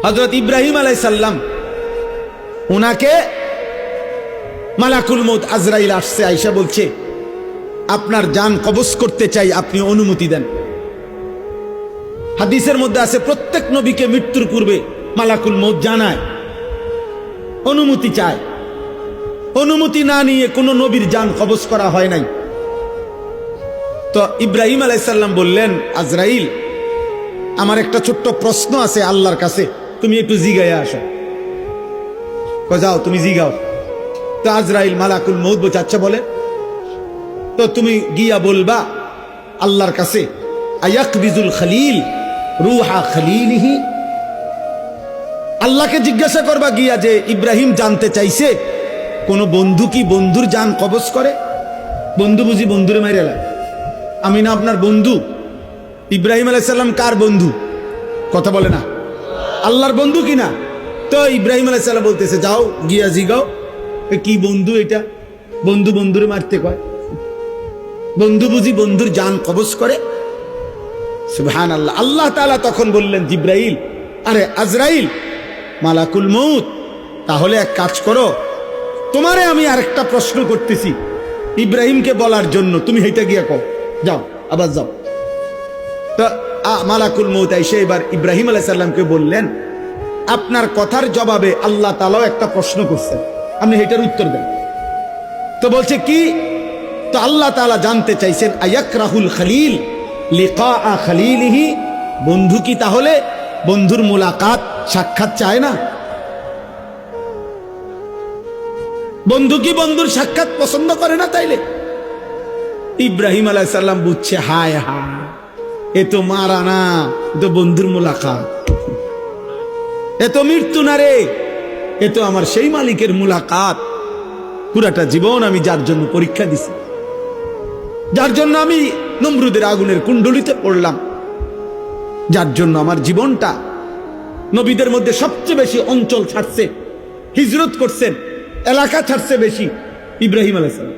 হযরত ইব্রাহিম আলাইহিস সালাম উনাকে মালাকুল মউত আজরাইল আসছে, আয়েশা বলছে আপনার জান কবজ করতে চাই, আপনি অনুমতি দেন। হাদিসের মধ্যে আছে প্রত্যেক নবীকে মৃত্যুর পূর্বে মালাকুল মউত জানায়, অনুমতি চায়। অনুমতি না নিয়ে কোনো নবীর জান কবজ করা হয় নাই। তো ইব্রাহিম আলাইহিস সালাম বললেন, আজরাইল আমার একটা ছোট্ট প্রশ্ন আছে আল্লাহর কাছে, তুমি একটু জিগাইয়া আসো। যাও তুমি জিগাও। তো আজরাইল মালাকুল মউত বলছে আচ্ছা বলে। তো তুমি গিয়া বলবা আল্লাহর কাছে, আয়াকবিজুল খলিল রুহা খলিলিহি, আল্লাহকে জিজ্ঞাসা করবা গিয়া যে ইব্রাহিম জানতে চাইছে কোন বন্ধু কি বন্ধুর জান কবজ করে? বন্ধু বুঝি বন্ধুরে মাইরে লাগে? আমি না আপনার বন্ধু? ইব্রাহিম আলাইহিস সালাম কার বন্ধু? কথা বলে না, আল্লাহর বন্ধু কিনা? তো ইব্রাহিম আলাইহিস সালাম বলতেছে যাও গিয়া জিগাও কি বন্ধু এটা, বন্ধু বন্ধুরে মারতে কয়? বন্ধু বুঝি বন্ধুর জান কবজ করে? সুবহানাল্লাহ। আল্লাহ তাআলা তখন বললেন জিব্রাইল, আরে আজরাইল মালাকুল মউত, তাহলে এক কাজ করো, তোমারে আমি আরেকটা প্রশ্ন করতেছি ইব্রাহিমকে বলার জন্য, তুমি হেঁটে গিয়া কও, যাও আবার যাও। তো মালাকুল মউত এসে এবার ইব্রাহিম আলাইহিস সালামকে বললেন, আপনার কথার জবাবে আল্লাহ তাআলাও একটা প্রশ্ন করছেন, আপনি এটার উত্তর দেন। তো বলছে কি? তো আল্লাহ তাআলা জানতে চাইছেন আয়াকরাহুল খলিল লিকা খলিলিহি, বন্ধু কি তাহলে বন্ধুর মুলাকাত সাক্ষাৎ চায় না? বন্ধু কি বন্ধুর সাক্ষাৎ পছন্দ করে না? তাইলে ইব্রাহিম আলাইহিস সালাম বুঝছে, হায় হায় এ তো মারা না, এ তো বন্ধুর মুলাকাত, এ তো মৃত্যু না রে, এ তো আমার সেই মালিকের মুলাকাত। পুরাটা জীবন আমি যার জন্য পরীক্ষা দিছি, যার জন্য আমি নমরুদের আগুনের কুণ্ডলিতে পড়লাম, যার জন্য আমার জীবনটা নবীদের মধ্যে সবচেয়ে বেশি অঞ্চল ছাড়ছে, হিজরত করছেন, এলাকা ছাড়ছে বেশি ইব্রাহিম আলাইহিস সালাম।